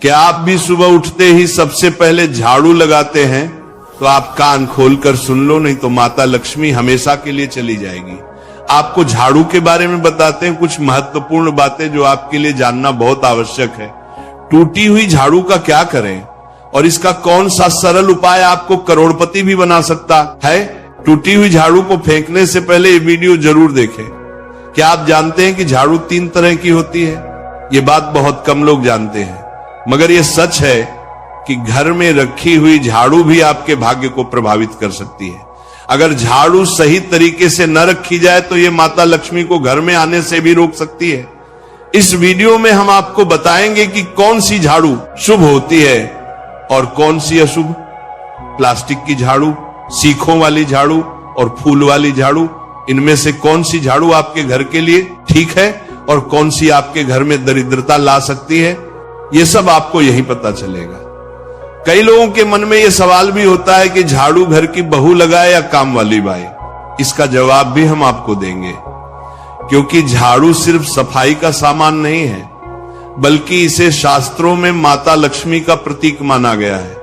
क्या आप भी सुबह उठते ही सबसे पहले झाड़ू लगाते हैं? तो आप कान खोलकर सुन लो, नहीं तो माता लक्ष्मी हमेशा के लिए चली जाएगी। आपको झाड़ू के बारे में बताते हैं कुछ महत्वपूर्ण बातें जो आपके लिए जानना बहुत आवश्यक है। टूटी हुई झाड़ू का क्या करें और इसका कौन सा सरल उपाय आपको करोड़पति भी बना सकता है? टूटी हुई झाड़ू को फेंकने से पहले ये वीडियो जरूर देखें। क्या आप जानते हैं कि झाड़ू 3 तरह की होती है? ये बात बहुत कम लोग जानते हैं, मगर ये सच है कि घर में रखी हुई झाड़ू भी आपके भाग्य को प्रभावित कर सकती है। अगर झाड़ू सही तरीके से न रखी जाए तो ये माता लक्ष्मी को घर में आने से भी रोक सकती है। इस वीडियो में हम आपको बताएंगे कि कौन सी झाड़ू शुभ होती है और कौन सी अशुभ। प्लास्टिक की झाड़ू, सीखों वाली झाड़ू और फूल वाली झाड़ू, इनमें से कौन सी झाड़ू आपके घर के लिए ठीक है और कौन सी आपके घर में दरिद्रता ला सकती है, ये सब आपको यही पता चलेगा। कई लोगों के मन में यह सवाल भी होता है कि झाड़ू घर की बहू लगाए या काम वाली बाई। इसका जवाब भी हम आपको देंगे, क्योंकि झाड़ू सिर्फ सफाई का सामान नहीं है, बल्कि इसे शास्त्रों में माता लक्ष्मी का प्रतीक माना गया है।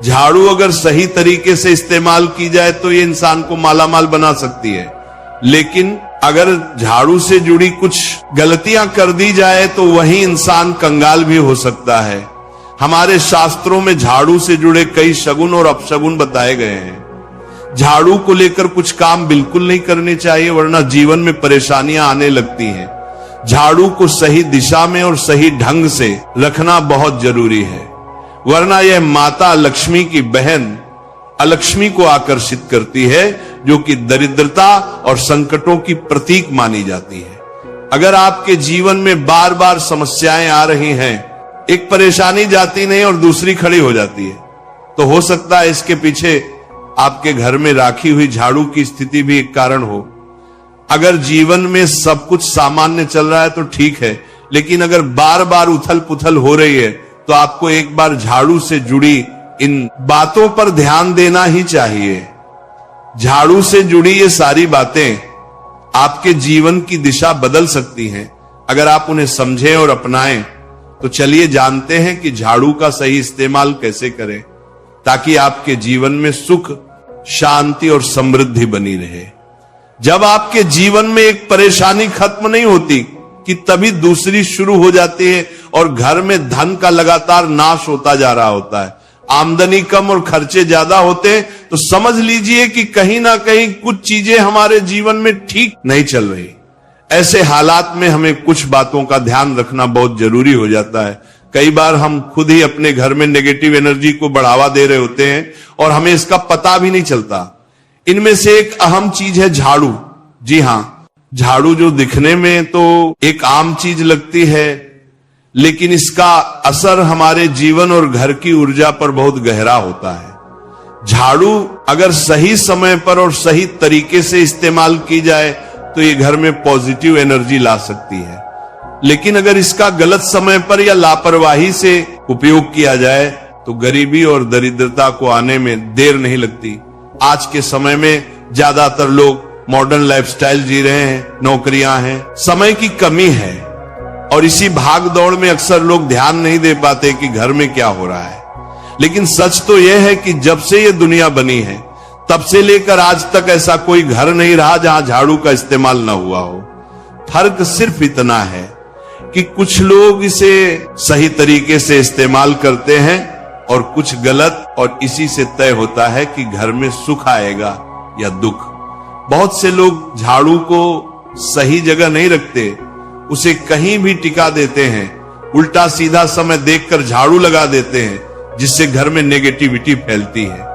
झाड़ू अगर सही तरीके से इस्तेमाल की जाए तो ये इंसान को मालामाल बना सकती है, लेकिन अगर झाड़ू से जुड़ी कुछ गलतियां कर दी जाए तो वही इंसान कंगाल भी हो सकता है। हमारे शास्त्रों में झाड़ू से जुड़े कई शगुन और अपशगुन बताए गए हैं। झाड़ू को लेकर कुछ काम बिल्कुल नहीं करने चाहिए, वरना जीवन में परेशानियां आने लगती हैं। झाड़ू को सही दिशा में और सही ढंग से रखना बहुत जरूरी है, वरना यह माता लक्ष्मी की बहन अलक्ष्मी को आकर्षित करती है, जो कि दरिद्रता और संकटों की प्रतीक मानी जाती है। अगर आपके जीवन में बार बार समस्याएं आ रही हैं, एक परेशानी जाती नहीं और दूसरी खड़ी हो जाती है, तो हो सकता है इसके पीछे आपके घर में राखी हुई झाड़ू की स्थिति भी एक कारण हो। अगर जीवन में सब कुछ सामान्य चल रहा है तो ठीक है, लेकिन अगर बार बार उथल पुथल हो रही है तो आपको एक बार झाड़ू से जुड़ी इन बातों पर ध्यान देना ही चाहिए। झाड़ू से जुड़ी ये सारी बातें आपके जीवन की दिशा बदल सकती हैं अगर आप उन्हें समझें और अपनाएं। तो चलिए जानते हैं कि झाड़ू का सही इस्तेमाल कैसे करें, ताकि आपके जीवन में सुख, शांति और समृद्धि बनी रहे। जब आपके जीवन में एक परेशानी खत्म नहीं होती कि तभी दूसरी शुरू हो जाती है और घर में धन का लगातार नाश होता जा रहा होता है। आमदनी कम और खर्चे ज्यादा होते हैं तो समझ लीजिए कि कहीं ना कहीं कुछ चीजें हमारे जीवन में ठीक नहीं चल रही। ऐसे हालात में हमें कुछ बातों का ध्यान रखना बहुत जरूरी हो जाता है। कई बार हम खुद ही अपने घर में नेगेटिव एनर्जी को बढ़ावा दे रहे होते हैं और हमें इसका पता भी नहीं चलता। इनमें से एक अहम चीज है झाड़ू। जी हां, झाड़ू जो दिखने में तो एक आम चीज लगती है, लेकिन इसका असर हमारे जीवन और घर की ऊर्जा पर बहुत गहरा होता है। झाड़ू अगर सही समय पर और सही तरीके से इस्तेमाल की जाए तो ये घर में पॉजिटिव एनर्जी ला सकती है, लेकिन अगर इसका गलत समय पर या लापरवाही से उपयोग किया जाए तो गरीबी और दरिद्रता को आने में देर नहीं लगती। आज के समय में ज्यादातर लोग मॉडर्न लाइफस्टाइल जी रहे हैं, नौकरियां हैं, समय की कमी है और इसी भाग दौड़ में अक्सर लोग ध्यान नहीं दे पाते कि घर में क्या हो रहा है। लेकिन सच तो यह है कि जब से ये दुनिया बनी है तब से लेकर आज तक ऐसा कोई घर नहीं रहा जहां झाड़ू का इस्तेमाल न हुआ हो। फर्क सिर्फ इतना है कि कुछ लोग इसे सही तरीके से इस्तेमाल करते हैं और कुछ गलत, और इसी से तय होता है कि घर में सुख आएगा या दुख। बहुत से लोग झाड़ू को सही जगह नहीं रखते, उसे कहीं भी टिका देते हैं, उल्टा सीधा समय देखकर झाड़ू लगा देते हैं, जिससे घर में नेगेटिविटी फैलती है।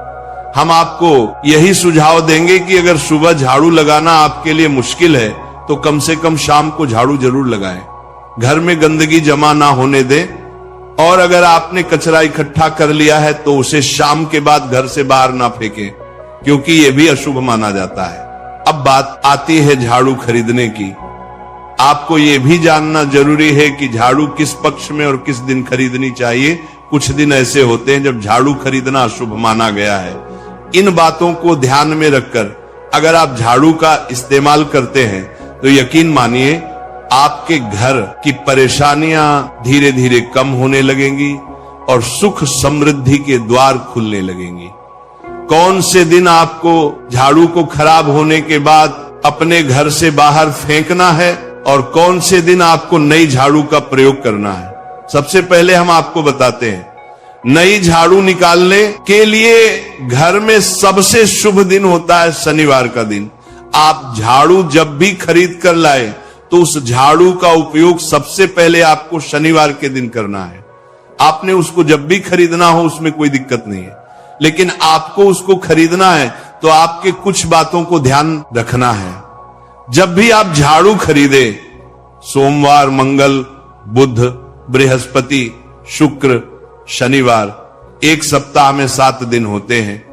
हम आपको यही सुझाव देंगे कि अगर सुबह झाड़ू लगाना आपके लिए मुश्किल है तो कम से कम शाम को झाड़ू जरूर लगाएं। घर में गंदगी जमा ना होने दें, और अगर आपने कचरा इकट्ठा कर लिया है तो उसे शाम के बाद घर से बाहर ना फेंकें, क्योंकि यह भी अशुभ माना जाता है। अब बात आती है झाड़ू खरीदने की। आपको यह भी जानना जरूरी है कि झाड़ू किस पक्ष में और किस दिन खरीदनी चाहिए। कुछ दिन ऐसे होते हैं जब झाड़ू खरीदना अशुभ माना गया है। इन बातों को ध्यान में रखकर अगर आप झाड़ू का इस्तेमाल करते हैं तो यकीन मानिए आपके घर की परेशानियां धीरे धीरे कम होने लगेंगी, और सुख समृद्धि के द्वार खुलने लगेंगे। कौन से दिन आपको झाड़ू को खराब होने के बाद अपने घर से बाहर फेंकना है और कौन से दिन आपको नई झाड़ू का प्रयोग करना है, सबसे पहले हम आपको बताते हैं। नई झाड़ू निकालने के लिए घर में सबसे शुभ दिन होता है शनिवार का दिन। आप झाड़ू जब भी खरीद कर लाए तो उस झाड़ू का उपयोग सबसे पहले आपको शनिवार के दिन करना है। आपने उसको जब भी खरीदना हो उसमें कोई दिक्कत नहीं है, लेकिन आपको उसको खरीदना है तो आपके कुछ बातों को ध्यान रखना है। जब भी आप झाड़ू खरीदे, सोमवार, मंगल, बुध, बृहस्पति, शुक्र, शनिवार, एक सप्ताह में 7 दिन होते हैं।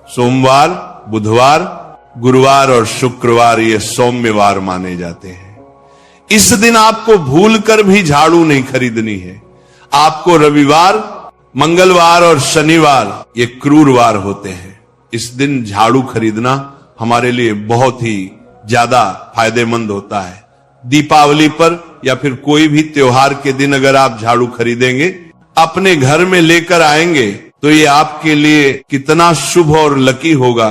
सोमवार, बुधवार, गुरुवार और शुक्रवार ये सौम्यवार माने जाते हैं। इस दिन आपको भूलकर भी झाड़ू नहीं खरीदनी है। आपको रविवार, मंगलवार और शनिवार ये क्रूरवार होते हैं। इस दिन झाड़ू खरीदना हमारे लिए बहुत ही ज्यादा फायदेमंद होता है। दीपावली पर या फिर कोई भी त्योहार के दिन अगर आप झाड़ू खरीदेंगे, अपने घर में लेकर आएंगे तो ये आपके लिए कितना शुभ और लकी होगा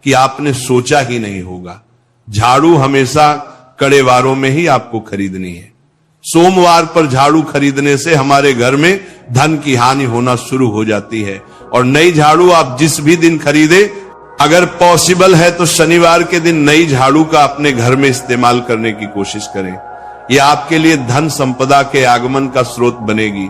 कि आपने सोचा ही नहीं होगा। झाड़ू हमेशा कड़े वारों में ही आपको खरीदनी है। सोमवार पर झाड़ू खरीदने से हमारे घर में धन की हानि होना शुरू हो जाती है। और नई झाड़ू आप जिस भी दिन खरीदे, अगर पॉसिबल है तो शनिवार के दिन नई झाड़ू का अपने घर में इस्तेमाल करने की कोशिश करें। यह आपके लिए धन संपदा के आगमन का स्रोत बनेगी।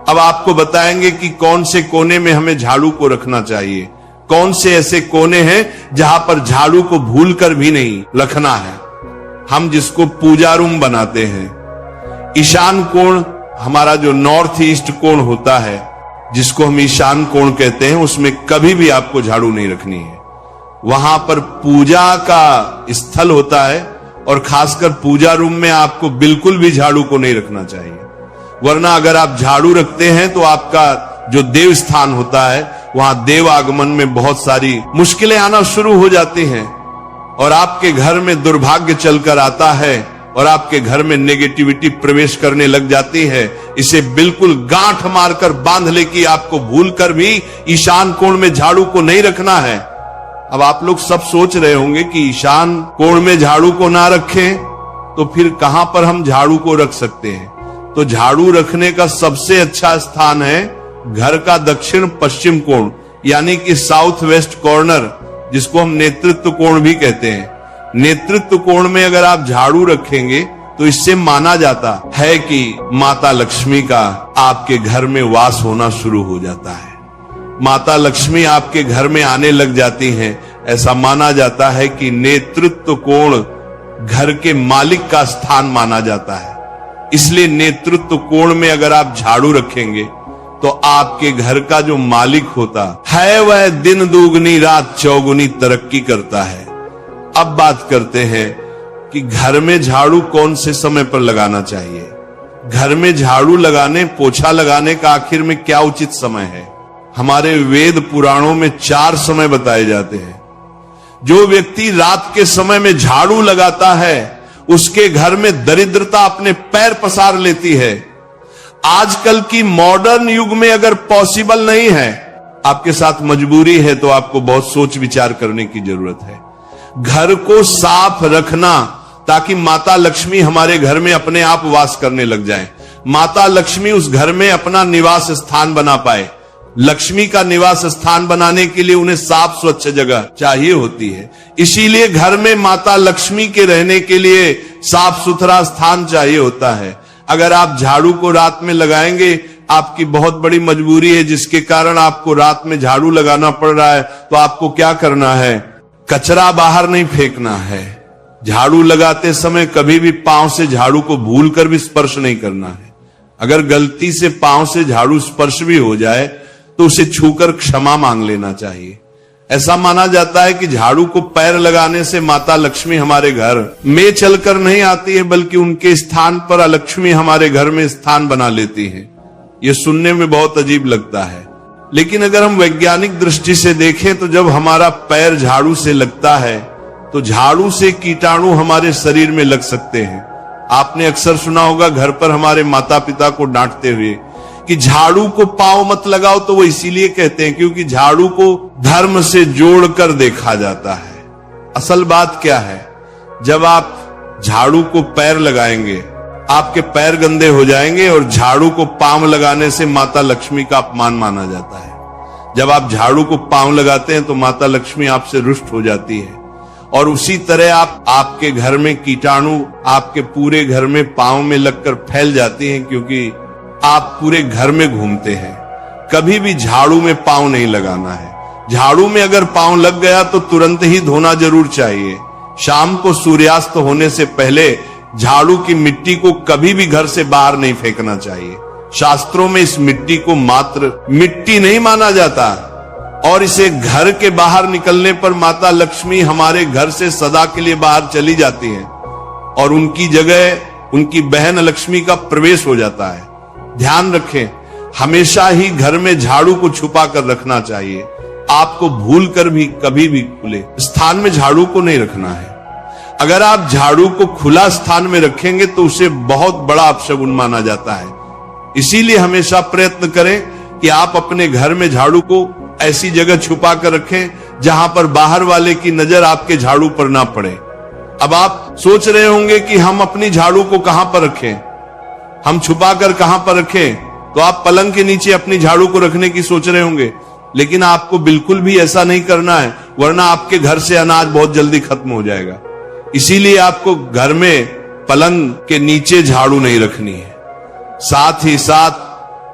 अब आपको बताएंगे कि कौन से कोने में हमें झाड़ू को रखना चाहिए, कौन से ऐसे कोने हैं जहां पर झाड़ू को भूलकर भी नहीं रखना है। हम जिसको पूजा रूम बनाते हैं, ईशान कोण हमारा जो नॉर्थ ईस्ट कोण होता है, जिसको हम ईशान कोण कहते हैं, उसमें कभी भी आपको झाड़ू नहीं रखनी है। वहां पर पूजा का स्थल होता है और खासकर पूजा रूम में आपको बिल्कुल भी झाड़ू को नहीं रखना चाहिए। वरना अगर आप झाड़ू रखते हैं तो आपका जो देव स्थान होता है, वहां देव आगमन में बहुत सारी मुश्किलें आना शुरू हो जाती हैं और आपके घर में दुर्भाग्य चलकर आता है और आपके घर में नेगेटिविटी प्रवेश करने लग जाती है। इसे बिल्कुल गांठ मारकर बांध ले कि आपको भूलकर भी ईशान कोण में झाड़ू को नहीं रखना है। अब आप लोग सब सोच रहे होंगे कि ईशान कोण में झाड़ू को ना रखें तो फिर कहां पर हम झाड़ू को रख सकते हैं। तो झाड़ू रखने का सबसे अच्छा स्थान है घर का दक्षिण पश्चिम कोण, यानी कि साउथ वेस्ट कॉर्नर, जिसको हम नेतृत्व कोण भी कहते हैं। नेतृत्व कोण में अगर आप झाड़ू रखेंगे तो इससे माना जाता है कि माता लक्ष्मी का आपके घर में वास होना शुरू हो जाता है। माता लक्ष्मी आपके घर में आने लग जाती हैं। ऐसा माना जाता है कि नेतृत्व कोण घर के मालिक का स्थान माना जाता है। इसलिए नेतृत्व कोण में अगर आप झाड़ू रखेंगे तो आपके घर का जो मालिक होता है वह दिन दुगनी रात चौगुनी तरक्की करता है। अब बात करते हैं कि घर में झाड़ू कौन से समय पर लगाना चाहिए। घर में झाड़ू लगाने, पोछा लगाने का आखिर में क्या उचित समय है। हमारे वेद पुराणों में 4 समय बताए जाते हैं। जो व्यक्ति रात के समय में झाड़ू लगाता है उसके घर में दरिद्रता अपने पैर पसार लेती है। आजकल की मॉडर्न युग में अगर पॉसिबल नहीं है, आपके साथ मजबूरी है, तो आपको बहुत सोच विचार करने की जरूरत है। घर को साफ रखना ताकि माता लक्ष्मी हमारे घर में अपने आप वास करने लग जाए। माता लक्ष्मी उस घर में अपना निवास स्थान बना पाए। लक्ष्मी का निवास स्थान बनाने के लिए उन्हें साफ स्वच्छ जगह चाहिए होती है। इसीलिए घर में माता लक्ष्मी के रहने के लिए साफ सुथरा स्थान चाहिए होता है। अगर आप झाड़ू को रात में लगाएंगे, आपकी बहुत बड़ी मजबूरी है जिसके कारण आपको रात में झाड़ू लगाना पड़ रहा है, तो आपको क्या करना है, कचरा बाहर नहीं फेंकना है। झाड़ू लगाते समय कभी भी पांव से झाड़ू को भूलकर भी स्पर्श नहीं करना है। अगर गलती से पांव से झाड़ू स्पर्श भी हो जाए तो उसे छूकर क्षमा मांग लेना चाहिए। ऐसा माना जाता है कि झाड़ू को पैर लगाने से माता लक्ष्मी हमारे घर में चलकर नहीं आती है, बल्कि उनके स्थान पर लक्ष्मी हमारे घर में स्थान बना लेती है। यह सुनने में बहुत अजीब लगता है, लेकिन अगर हम वैज्ञानिक दृष्टि से देखें तो जब हमारा पैर झाड़ू से लगता है तो झाड़ू से कीटाणु हमारे शरीर में लग सकते हैं। आपने अक्सर सुना होगा घर पर हमारे माता पिता को डांटते हुए कि झाड़ू को पांव मत लगाओ, तो वो इसीलिए कहते हैं क्योंकि झाड़ू को धर्म से जोड़कर देखा जाता है। असल बात क्या है, जब आप झाड़ू को पैर लगाएंगे, आपके पैर गंदे हो जाएंगे और झाड़ू को पांव लगाने से माता लक्ष्मी का अपमान माना जाता है। जब आप झाड़ू को पांव लगाते हैं तो माता लक्ष्मी आपसे रुष्ट हो जाती है। और उसी तरह आपके घर में कीटाणु आपके पूरे घर में पांव में लगकर फैल जाती हैं, क्योंकि आप पूरे घर में घूमते हैं। कभी भी झाड़ू में पांव नहीं लगाना है। झाड़ू में अगर पांव लग गया तो तुरंत ही धोना जरूर चाहिए। शाम को सूर्यास्त होने से पहले झाड़ू की मिट्टी को कभी भी घर से बाहर नहीं फेंकना चाहिए। शास्त्रों में इस मिट्टी को मात्र मिट्टी नहीं माना जाता, और इसे घर के बाहर निकलने पर माता लक्ष्मी हमारे घर से सदा के लिए बाहर चली जाती हैं और उनकी जगह उनकी बहन लक्ष्मी का प्रवेश हो जाता है। ध्यान रखें, हमेशा ही घर में झाड़ू को छुपा कर रखना चाहिए। आपको भूल कर भी कभी भी खुले स्थान में झाड़ू को नहीं रखना है। अगर आप झाड़ू को खुला स्थान में रखेंगे तो उसे बहुत बड़ा अपशगुन माना जाता है। इसीलिए हमेशा प्रयत्न करें कि आप अपने घर में झाड़ू को ऐसी जगह छुपा कर रखें जहां पर बाहर वाले की नजर आपके झाड़ू पर ना पड़े। अब आप सोच रहे होंगे कि हम अपनी झाड़ू को कहां पर रखें, हम छुपा कर कहां पर रखें, तो आप पलंग के नीचे अपनी झाड़ू को रखने की सोच रहे होंगे, लेकिन आपको बिल्कुल भी ऐसा नहीं करना है, वरना आपके घर से अनाज बहुत जल्दी खत्म हो जाएगा। इसीलिए आपको घर में पलंग के नीचे झाड़ू नहीं रखनी है। साथ ही साथ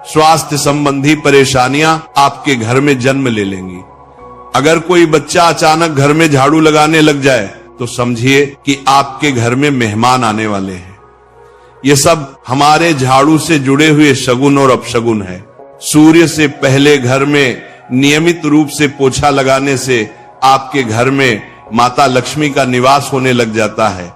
स्वास्थ्य संबंधी परेशानियां आपके घर में जन्म ले लेंगी। अगर कोई बच्चा अचानक घर में झाड़ू लगाने लग जाए तो समझिए कि आपके घर में मेहमान आने वाले हैं। ये सब हमारे झाड़ू से जुड़े हुए शगुन और अपशगुन है। सूर्य से पहले घर में नियमित रूप से पोछा लगाने से आपके घर में माता लक्ष्मी का निवास होने लग जाता है।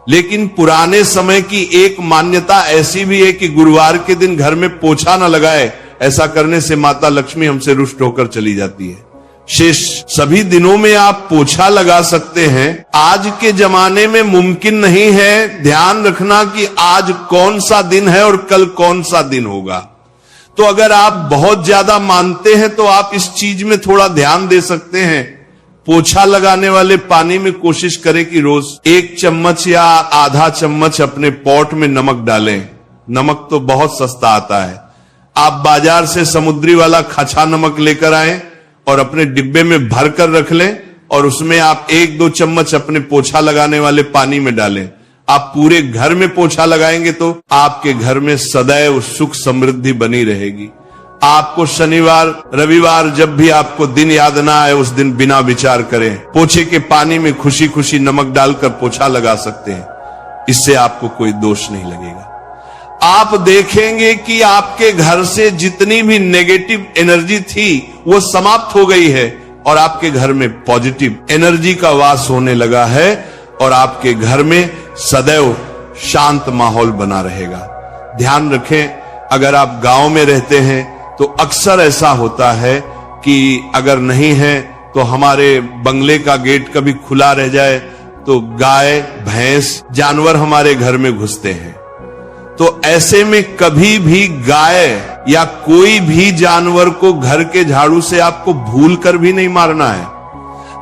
लेकिन पुराने समय की एक मान्यता ऐसी भी है कि गुरुवार के दिन घर में पोछा न लगाए, ऐसा करने से माता लक्ष्मी हमसे रुष्ट होकर चली जाती है। शेष सभी दिनों में आप पोछा लगा सकते हैं। आज के जमाने में मुमकिन नहीं है। ध्यान रखना कि आज कौन सा दिन है और कल कौन सा दिन होगा। तो अगर आप बहुत ज्यादा मानते हैं तो आप इस चीज में थोड़ा ध्यान दे सकते हैं। पोछा लगाने वाले पानी में कोशिश करें कि रोज 1 चम्मच या आधा चम्मच अपने पॉट में नमक डालें। नमक तो बहुत सस्ता आता है। आप बाजार से समुद्री वाला खचा नमक लेकर आए और अपने डिब्बे में भर कर रख लें और उसमें आप 1-2 चम्मच अपने पोछा लगाने वाले पानी में डालें। आप पूरे घर में पोछा लगाएंगे तो आपके घर में सदैव सुख समृद्धि बनी रहेगी। आपको शनिवार रविवार जब भी आपको दिन याद ना आए, उस दिन बिना विचार करें पोछे के पानी में खुशी खुशी नमक डालकर पोछा लगा सकते हैं। इससे आपको कोई दोष नहीं लगेगा। आप देखेंगे कि आपके घर से जितनी भी नेगेटिव एनर्जी थी वो समाप्त हो गई है और आपके घर में पॉजिटिव एनर्जी का वास होने लगा है और आपके घर में सदैव शांत माहौल बना रहेगा। ध्यान रखें, अगर आप गांव में रहते हैं तो अक्सर ऐसा होता है कि अगर नहीं है तो हमारे बंगले का गेट कभी खुला रह जाए तो गाय भैंस जानवर हमारे घर में घुसते हैं। तो ऐसे में कभी भी गाय या कोई भी जानवर को घर के झाड़ू से आपको भूल कर भी नहीं मारना है।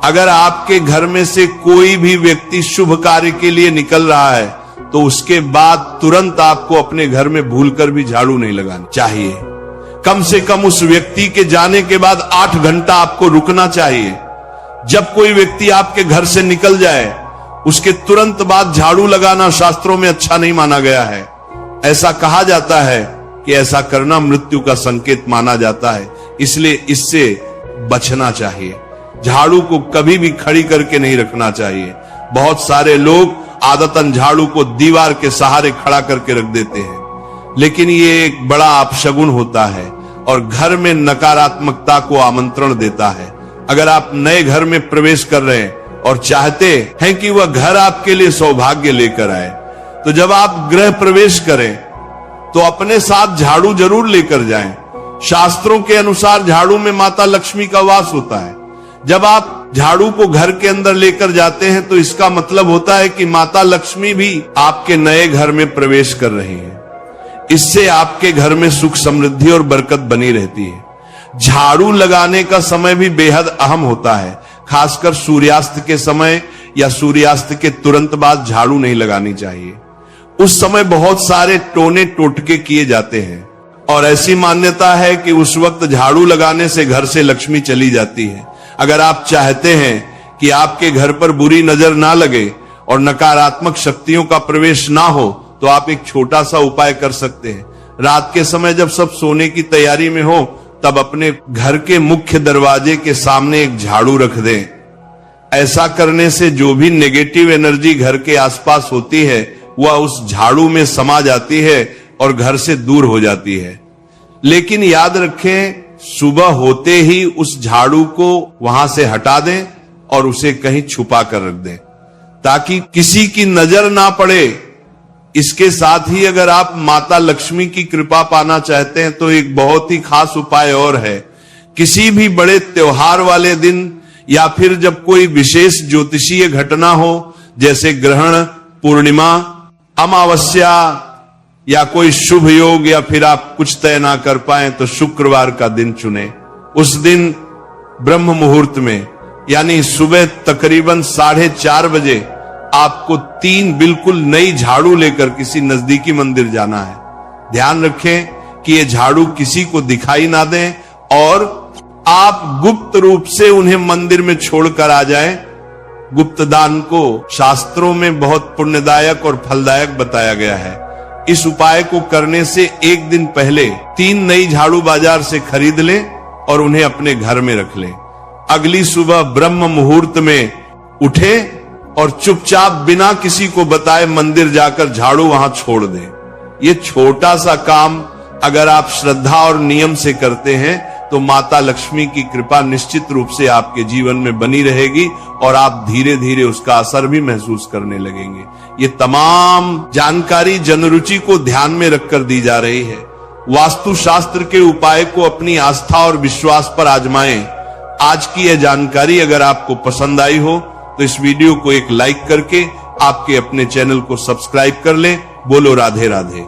अगर आपके घर में से कोई भी व्यक्ति शुभ कार्य के लिए निकल रहा है तो उसके बाद तुरंत आपको अपने घर में भूलकर भी झाड़ू नहीं लगानी चाहिए। कम से कम उस व्यक्ति के जाने के बाद 8 घंटा आपको रुकना चाहिए। जब कोई व्यक्ति आपके घर से निकल जाए उसके तुरंत बाद झाड़ू लगाना शास्त्रों में अच्छा नहीं माना गया है। ऐसा कहा जाता है कि ऐसा करना मृत्यु का संकेत माना जाता है, इसलिए इससे बचना चाहिए। झाड़ू को कभी भी खड़ी करके नहीं रखना चाहिए। बहुत सारे लोग आदतन झाड़ू को दीवार के सहारे खड़ा करके रख देते हैं, लेकिन ये एक बड़ा अपशगुन होता है और घर में नकारात्मकता को आमंत्रण देता है। अगर आप नए घर में प्रवेश कर रहे हैं और चाहते हैं कि वह घर आपके लिए सौभाग्य लेकर आए, तो जब आप गृह प्रवेश करें तो अपने साथ झाड़ू जरूर लेकर जाएं। शास्त्रों के अनुसार झाड़ू में माता लक्ष्मी का वास होता है। जब आप झाड़ू को घर के अंदर लेकर जाते हैं तो इसका मतलब होता है कि माता लक्ष्मी भी आपके नए घर में प्रवेश कर रही हैं। इससे आपके घर में सुख समृद्धि और बरकत बनी रहती है। झाड़ू लगाने का समय भी बेहद अहम होता है, खासकर सूर्यास्त के समय या सूर्यास्त के तुरंत बाद झाड़ू नहीं लगानी चाहिए। उस समय बहुत सारे टोने टोटके किए जाते हैं और ऐसी मान्यता है कि उस वक्त झाड़ू लगाने से घर से लक्ष्मी चली जाती है। अगर आप चाहते हैं कि आपके घर पर बुरी नजर ना लगे और नकारात्मक शक्तियों का प्रवेश ना हो, तो आप एक छोटा सा उपाय कर सकते हैं। रात के समय जब सब सोने की तैयारी में हो, तब अपने घर के मुख्य दरवाजे के सामने एक झाड़ू रख दें। ऐसा करने से जो भी नेगेटिव एनर्जी घर के आसपास होती है वह उस झाड़ू में समा जाती है और घर से दूर हो जाती है। लेकिन याद रखें, सुबह होते ही उस झाड़ू को वहां से हटा दें और उसे कहीं छुपा कर रख दें ताकि किसी की नजर ना पड़े। इसके साथ ही अगर आप माता लक्ष्मी की कृपा पाना चाहते हैं तो एक बहुत ही खास उपाय और है। किसी भी बड़े त्योहार वाले दिन या फिर जब कोई विशेष ज्योतिषीय घटना हो, जैसे ग्रहण, पूर्णिमा, अमावस्या या कोई शुभ योग, या फिर आप कुछ तय ना कर पाए तो शुक्रवार का दिन चुने। उस दिन ब्रह्म मुहूर्त में यानी सुबह तकरीबन 4:30 बजे आपको 3 बिल्कुल नई झाड़ू लेकर किसी नजदीकी मंदिर जाना है। ध्यान रखें कि ये झाड़ू किसी को दिखाई ना दें और आप गुप्त रूप से उन्हें मंदिर में छोड़कर आ जाएं। गुप्त दान को शास्त्रों में बहुत पुण्यदायक और फलदायक बताया गया है। इस उपाय को करने से एक दिन पहले 3 नई झाड़ू बाजार से खरीद लें और उन्हें अपने घर में रख लें। अगली सुबह ब्रह्म मुहूर्त में उठे और चुपचाप बिना किसी को बताए मंदिर जाकर झाड़ू वहां छोड़ दें। ये छोटा सा काम अगर आप श्रद्धा और नियम से करते हैं तो माता लक्ष्मी की कृपा निश्चित रूप से आपके जीवन में बनी रहेगी और आप धीरे धीरे उसका असर भी महसूस करने लगेंगे। ये तमाम जानकारी जनरुचि को ध्यान में रखकर दी जा रही है। वास्तु शास्त्र के उपाय को अपनी आस्था और विश्वास पर आजमाएं। आज की यह जानकारी अगर आपको पसंद आई हो तो इस वीडियो को एक लाइक करके आपके अपने चैनल को सब्सक्राइब कर लें। बोलो राधे राधे।